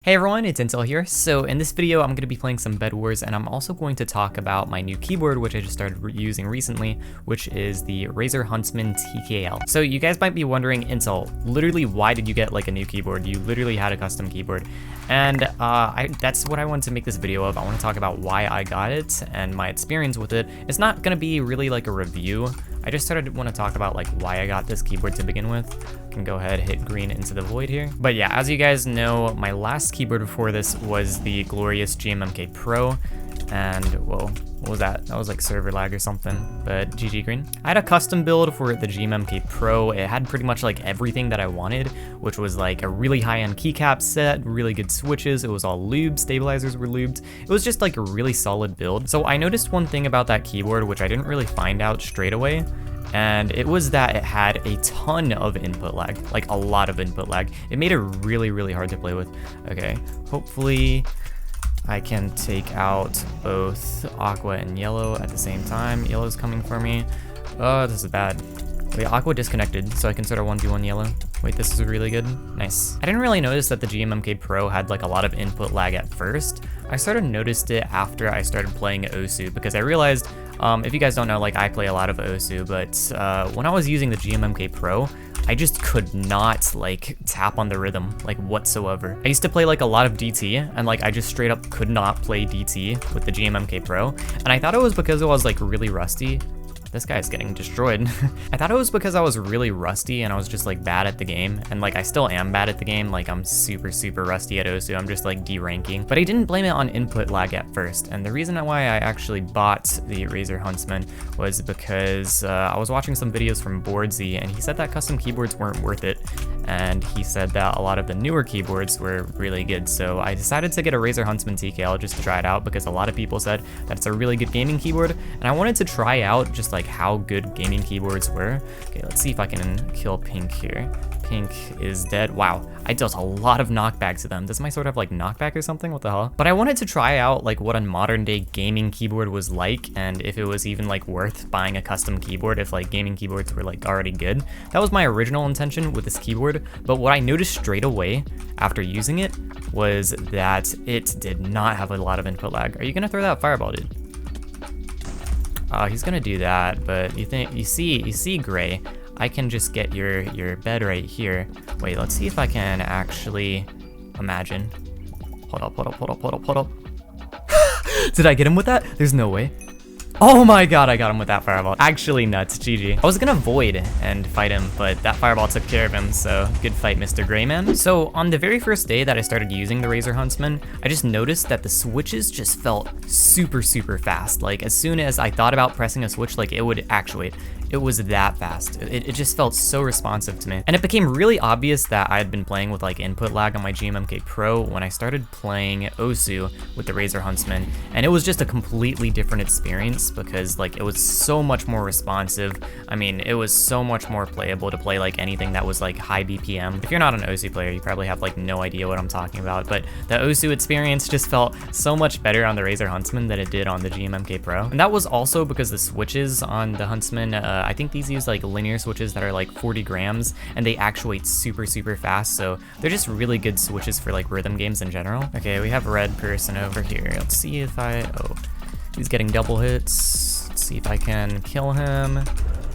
Hey everyone, it's Intel here. So in this video, I'm going to be playing some Bedwars, and I'm also going to talk about my new keyboard, which I just started using recently, which is the Razer Huntsman TE. So you guys might be wondering, Intel, literally why did you get like a new keyboard? You literally had a custom keyboard. And that's what I wanted to make this video of. I want to talk about why I got it and my experience with it. It's not going to be really like a review. I just want to talk about like why I got this keyboard to begin with. I can go ahead, hit green into the void here. But yeah, as you guys know, my last keyboard before this was the glorious GMMK Pro. And whoa, what was that? That was like server lag or something, but GG green. I had a custom build for the GMMK Pro. It had pretty much like everything that I wanted, which was like a really high-end keycap set, really good switches. It was all lubed, stabilizers were lubed. It was just like a really solid build. So I noticed one thing about that keyboard, which I didn't really find out straight away, and it was that it had a ton of input lag, like a lot of input lag. It made it really, really hard to play with. Okay, hopefully I can take out both aqua and yellow at the same time. Yellow's coming for me. Oh, this is bad. Wait, aqua disconnected, so I can sort of 1v1 yellow. Wait, this is really good. Nice. I didn't really notice that the GMMK Pro had like a lot of input lag at first. I sort of noticed it after I started playing Osu, because I realized, if you guys don't know, like I play a lot of Osu, but when I was using the GMMK Pro, I just could not like tap on the rhythm like whatsoever. I used to play like a lot of DT, and like I just straight up could not play DT with the GMMK Pro, and I thought it was because I was like really rusty. This guy's getting destroyed. I thought it was because I was really rusty and I was just like bad at the game, and like I still am bad at the game. Like I'm super rusty at Osu. I'm just like D-ranking, but I didn't blame it on input lag at first. And the reason why I actually bought the Razer Huntsman was because I was watching some videos from Boardsy, and he said that custom keyboards weren't worth it, and he said that a lot of the newer keyboards were really good. So I decided to get a Razer Huntsman TE just to try it out, because a lot of people said that it's a really good gaming keyboard, and I wanted to try out just like how good gaming keyboards were. Okay, let's see if I can kill Pink here. Pink is dead. Wow, I dealt a lot of knockback to them. Does my sword have like knockback or something? What the hell? But I wanted to try out like what a modern day gaming keyboard was like, and if it was even like worth buying a custom keyboard if like gaming keyboards were like already good. That was my original intention with this keyboard, but what I noticed straight away after using it was that it did not have a lot of input lag. Are you gonna throw that fireball, dude? He's gonna do that, but you see Gray, I can just get your bed right here. Wait, let's see if I can actually imagine. Hold up. Did I get him with that? There's no way. Oh my god, I got him with that fireball. Actually nuts, GG. I was gonna void and fight him, but that fireball took care of him, so good fight, Mr. Grayman. So on the very first day that I started using the Razer Huntsman, I just noticed that the switches just felt super fast. Like as soon as I thought about pressing a switch, like it would actuate. It was that fast. It just felt so responsive to me. And it became really obvious that I had been playing with like input lag on my GMMK Pro when I started playing Osu with the Razer Huntsman. And it was just a completely different experience, because like it was so much more responsive. I mean, it was so much more playable to play like anything that was like high BPM. If you're not an Osu player, you probably have like no idea what I'm talking about, but the Osu experience just felt so much better on the Razer Huntsman than it did on the GMMK Pro. And that was also because the switches on the Huntsman, I think these use like linear switches that are like 40 grams, and they actuate super fast, so they're just really good switches for like rhythm games in general. Okay, we have a red person over here. Let's see if oh, he's getting double hits. Let's see if I can kill him.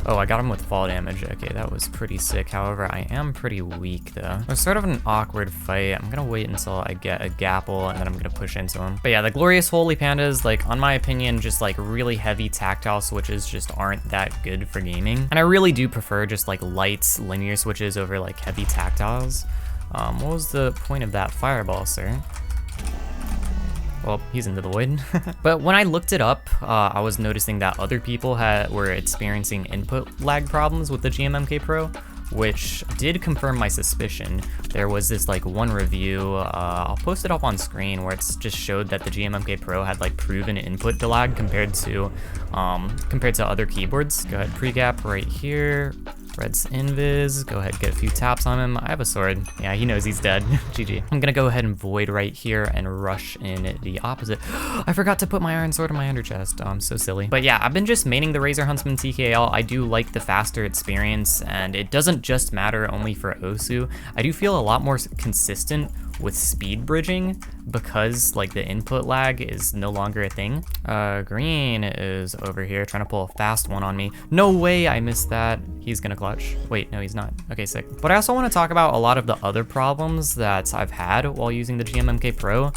Oh, I got him with fall damage. Okay, that was pretty sick. However, I am pretty weak though. It's sort of an awkward fight. I'm gonna wait until I get a gapple, and then I'm gonna push into him. But yeah, the glorious holy pandas, like on my opinion, just like really heavy tactile switches just aren't that good for gaming. And I really do prefer just like light linear switches over like heavy tactiles. What was the point of that fireball, sir? Well, he's into the void. But when I looked it up, I was noticing that other people were experiencing input lag problems with the GMMK Pro, which did confirm my suspicion. There was this like one review, I'll post it up on screen, where it's just showed that the GMMK Pro had like proven input lag compared to other keyboards. Go ahead, pre-gap right here. Red's invis, go ahead, get a few taps on him. I have a sword. Yeah, he knows he's dead. GG. I'm gonna go ahead and void right here and rush in the opposite. I forgot to put my iron sword in my ender chest. I'm so silly. But yeah, I've been just maining the Razer Huntsman TE. I do like the faster experience, and it doesn't just matter only for Osu. I do feel a lot more consistent with speed bridging because like the input lag is no longer a thing. Green is over here trying to pull a fast one on me. No way, I missed that. He's gonna clutch. Wait, no, he's not. Okay, sick. But I also want to talk about a lot of the other problems that I've had while using the GMMK Pro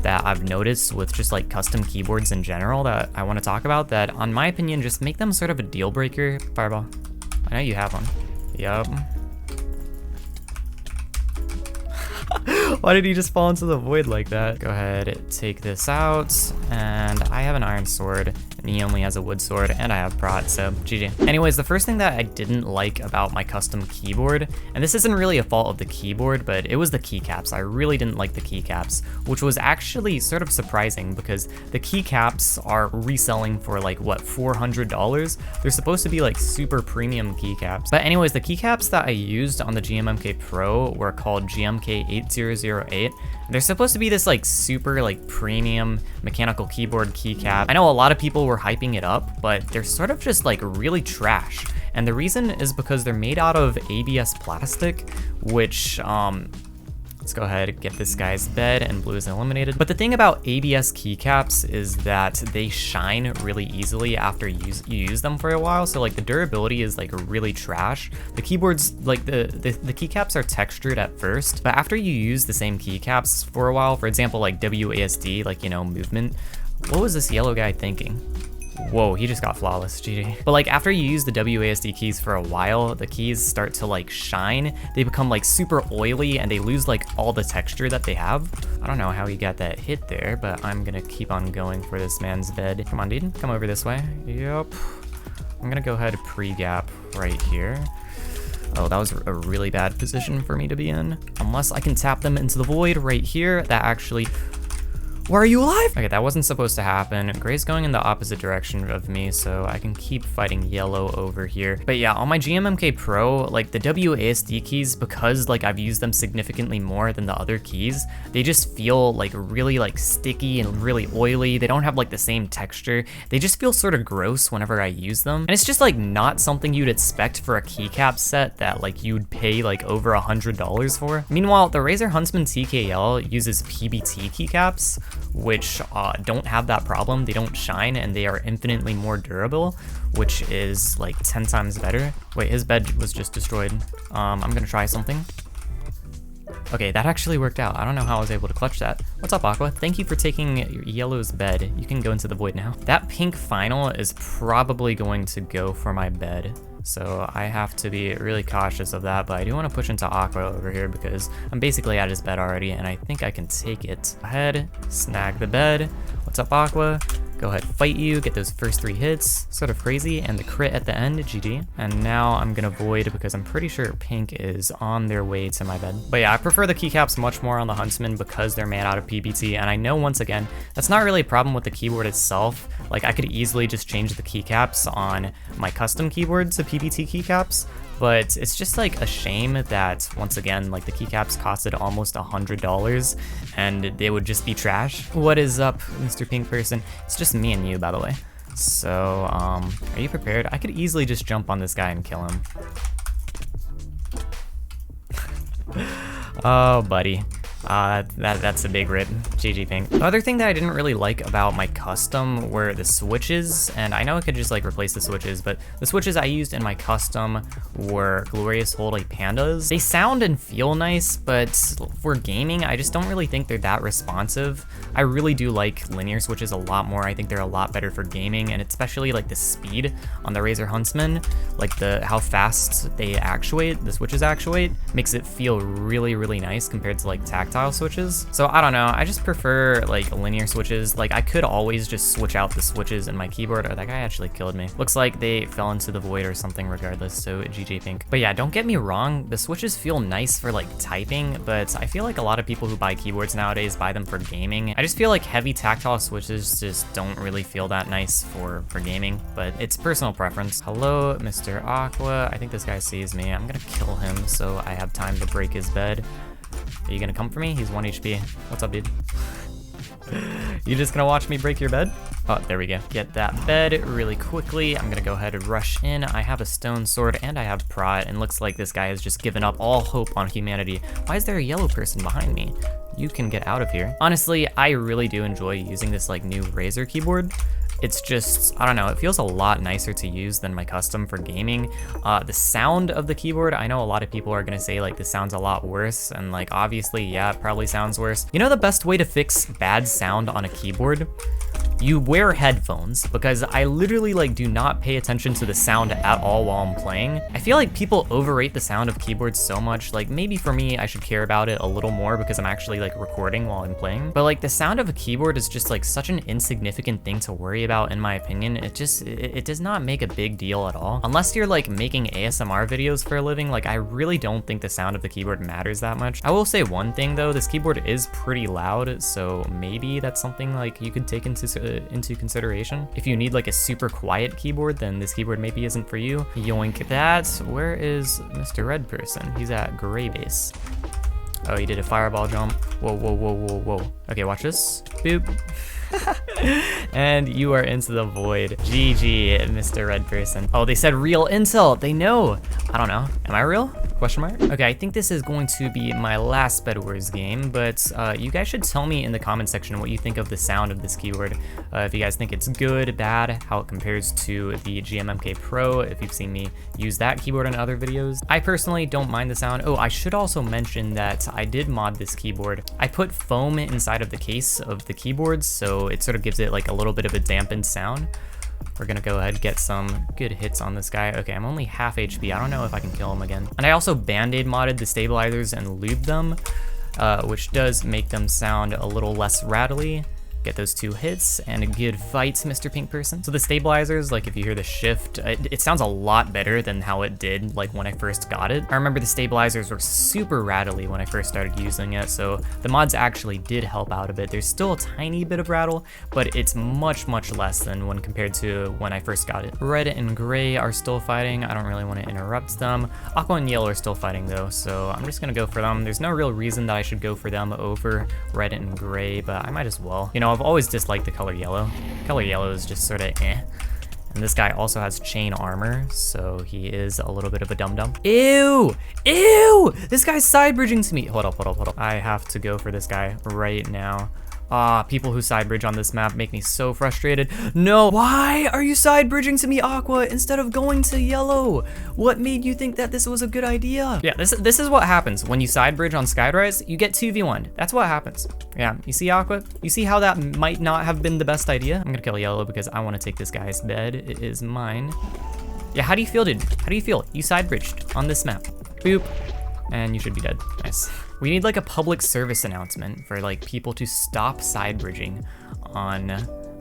that I've noticed with just like custom keyboards in general that I want to talk about that, on my opinion, just make them sort of a deal breaker. Fireball. I know you have one. Yup. Why did he just fall into the void like that? Go ahead, take this out, and I have an iron sword, and he only has a wood sword, and I have prot, so GG. Anyways, the first thing that I didn't like about my custom keyboard, and this isn't really a fault of the keyboard, but it was the keycaps. I really didn't like the keycaps, which was actually sort of surprising because the keycaps are reselling for like, what, $400? They're supposed to be like super premium keycaps. But anyways, the keycaps that I used on the GMMK Pro were called GMK 8008. They're supposed to be this like super like premium mechanical keyboard keycap. I know a lot of people were hyping it up, but they're sort of just like really trash. And the reason is because they're made out of ABS plastic, which let's go ahead and get this guy's bed, and blue is eliminated. But the thing about ABS keycaps is that they shine really easily after you use them for a while. So like the durability is like really trash. The keyboards, like the keycaps are textured at first, but after you use the same keycaps for a while, for example, like WASD, like, you know, movement. What was this yellow guy thinking? Whoa, he just got flawless, GG. But like after you use the WASD keys for a while, the keys start to like shine. They become like super oily and they lose like all the texture that they have. I don't know how he got that hit there, but I'm gonna keep on going for this man's bed. Come on, dude, come over this way. Yep. I'm gonna go ahead pre-gap right here. Oh, that was a really bad position for me to be in. Unless I can tap them into the void right here, that actually... Why are you alive? Okay, that wasn't supposed to happen. Gray's going in the opposite direction of me, so I can keep fighting yellow over here. But yeah, on my GMMK Pro, like the WASD keys, because like I've used them significantly more than the other keys, they just feel like really like sticky and really oily. They don't have like the same texture. They just feel sort of gross whenever I use them. And it's just like not something you'd expect for a keycap set that like you'd pay like over $100 for. Meanwhile, the Razer Huntsman TKL uses PBT keycaps, which don't have that problem. They don't shine and they are infinitely more durable, which is like 10 times better. Wait, his bed was just destroyed. I'm gonna try something. Okay, that actually worked out. I don't know how I was able to clutch that. What's up, Aqua? Thank you for taking yellow's bed. You can go into the void now. That pink final is probably going to go for my bed, so I have to be really cautious of that, but I do want to push into Aqua over here because I'm basically at his bed already, and I think I can take it. Go ahead, snag the bed. What's up, Aqua? Go ahead, fight you, get those first 3 hits, sort of crazy, and the crit at the end, GG. And now I'm gonna void because I'm pretty sure pink is on their way to my bed. But yeah, I prefer the keycaps much more on the Huntsman because they're made out of PBT, and I know once again, that's not really a problem with the keyboard itself. Like I could easily just change the keycaps on my custom keyboard to PBT keycaps, but it's just like a shame that once again, like the keycaps costed almost $100 and they would just be trash. What is up, Mr. Pink Person? It's just me and you, by the way. So, are you prepared? I could easily just jump on this guy and kill him. Oh, buddy. That's a big rip. GG Pink. The other thing that I didn't really like about my custom were the switches, and I know I could just like replace the switches, but the switches I used in my custom were Glorious Holy Pandas. They sound and feel nice, but for gaming, I just don't really think they're that responsive. I really do like linear switches a lot more. I think they're a lot better for gaming, and especially like the speed on the Razer Huntsman, like how fast they actuate, the switches actuate, makes it feel really, really nice compared to like tactile switches. So I don't know, I just prefer like linear switches. Like I could always just switch out the switches in my keyboard. Oh, that guy actually killed me. Looks like they fell into the void or something regardless, so GG Pink. But yeah, don't get me wrong, the switches feel nice for like typing, but I feel like a lot of people who buy keyboards nowadays buy them for gaming. I just feel like heavy tactile switches just don't really feel that nice for gaming, but it's personal preference. Hello, Mr. Aqua. I think this guy sees me. I'm gonna kill him so I have time to break his bed. Are you gonna come for me? He's 1 HP. What's up, dude? You just gonna watch me break your bed? Oh, there we go. Get that bed really quickly. I'm gonna go ahead and rush in. I have a stone sword and I have prot, and looks like this guy has just given up all hope on humanity. Why is there a yellow person behind me? you can get out of here. Honestly, I really do enjoy using this like new Razer keyboard. It's just, I don't know, it feels a lot nicer to use than my custom for gaming. The sound of the keyboard, I know a lot of people are gonna say like this sounds a lot worse, and like obviously, yeah, it probably sounds worse. You know the best way to fix bad sound on a keyboard? You wear headphones, because I literally like do not pay attention to the sound at all while I'm playing. I feel like people overrate the sound of keyboards so much. Like maybe for me, I should care about it a little more because I'm actually like recording while I'm playing. But like the sound of a keyboard is just like such an insignificant thing to worry about in my opinion. It does not make a big deal at all. Unless you're like making ASMR videos for a living, like I really don't think the sound of the keyboard matters that much. I will say one thing though, this keyboard is pretty loud, so maybe that's something like you could take into consideration. If you need like a super quiet keyboard, then this keyboard maybe isn't for you. Yoink that. Where is Mr. Red Person? He's at gray base. Oh, he did a fireball jump. Whoa, whoa, whoa, whoa, whoa. Okay, watch this. Boop. And you are into the void. GG, Mr. Red Person. Oh, they said real intel. They know. I don't know. Am I real? Question mark? Okay, I think this is going to be my last Bedwars game, but you guys should tell me in the comment section what you think of the sound of this keyboard. If you guys think it's good, bad, how it compares to the GMMK Pro, if you've seen me use that keyboard in other videos. I personally don't mind the sound. Oh, I should also mention that I did mod this keyboard. I put foam inside of the case of the keyboard, so it sort of gives it like a little bit of a dampened sound. We're gonna go ahead and get some good hits on this guy. Okay, I'm only half HP. I don't know if I can kill him again. And I also band-aid modded the stabilizers and lubed them, which does make them sound a little less rattly. Get those 2 hits and a good fight, Mr. Pink Person. So the stabilizers, like if you hear the shift, it sounds a lot better than how it did like when I first got it. I remember the stabilizers were super rattly when I first started using it, so the mods actually did help out a bit. There's still a tiny bit of rattle, but it's much, much less than when compared to when I first got it. Red and gray are still fighting. I don't really want to interrupt them. Aqua and yellow are still fighting though, so I'm just gonna go for them. There's no real reason that I should go for them over red and gray, but I might as well. You know, I've always disliked the color yellow. Color yellow is just sort of eh. And this guy also has chain armor, so he is a little bit of a dum-dum. Ew! Ew! This guy's side bridging to me. Hold up, hold up, hold up. I have to go for this guy right now. People who side bridge on this map make me so frustrated. No, why are you side bridging to me, Aqua, instead of going to yellow? What made you think that this was a good idea? Yeah, this is what happens when you side bridge on Skyrise. You get 2v1. That's what happens. Yeah, you see, Aqua? You see how that might not have been the best idea? I'm gonna kill yellow because I want to take this guy's bed. It is mine. Yeah, how do you feel, dude? How do you feel? You side bridged on this map. Boop. And you should be dead. Nice. We need like a public service announcement for like people to stop side bridging on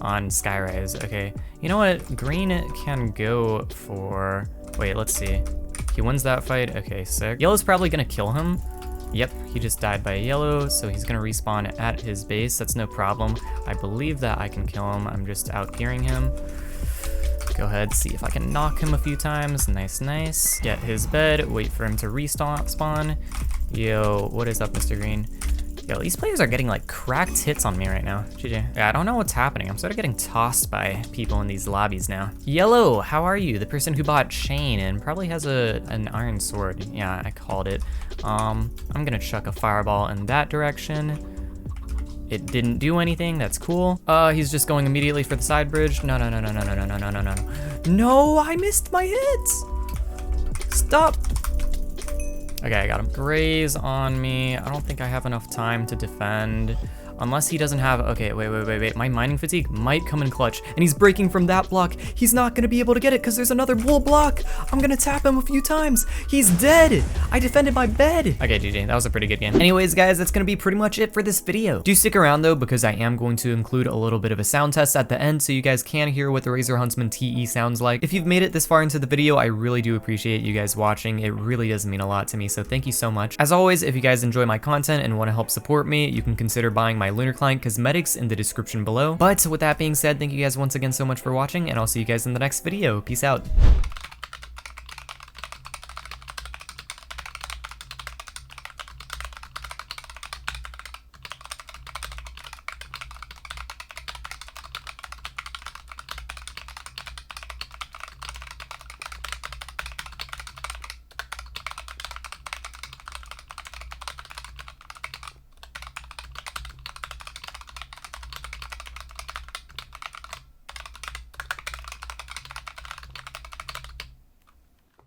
Skyrise. Okay, you know what? Green can go for, wait, let's see. He wins that fight. Okay, sick. Yellow's probably gonna kill him. Yep, he just died by yellow, so he's gonna respawn at his base. That's no problem. I believe that I can kill him. I'm just out gearing him. Go ahead, see if I can knock him a few times. Nice, nice. Get his bed, wait for him to respawn. Yo, what is up, Mr. Green? Yo, these players are getting like cracked hits on me right now. GG. Yeah, I don't know what's happening. I'm sort of getting tossed by people in these lobbies now. Yellow, how are you? The person who bought chain and probably has an iron sword. Yeah, I called it. I'm gonna chuck a fireball in that direction. It didn't do anything, that's cool. He's just going immediately for the side bridge. No, no, no, no, no, no, no, no, no, no, no. No, I missed my hits. Stop. Okay, I got him. Gray's on me. I don't think I have enough time to defend. Unless he doesn't have, okay, wait. My mining fatigue might come in clutch, and he's breaking from that block. He's not gonna be able to get it because there's another wool block. I'm gonna tap him a few times. He's dead. I defended my bed. Okay, GG, that was a pretty good game. Anyways, guys, that's gonna be pretty much it for this video. Do stick around though, because I am going to include a little bit of a sound test at the end so you guys can hear what the Razer Huntsman TE sounds like. If you've made it this far into the video, I really do appreciate you guys watching. It really does mean a lot to me, so thank you so much. As always, if you guys enjoy my content and want to help support me, you can consider buying my Lunar Client cosmetics in the description below. But with that being said, thank you guys once again so much for watching, and I'll see you guys in the next video. Peace out.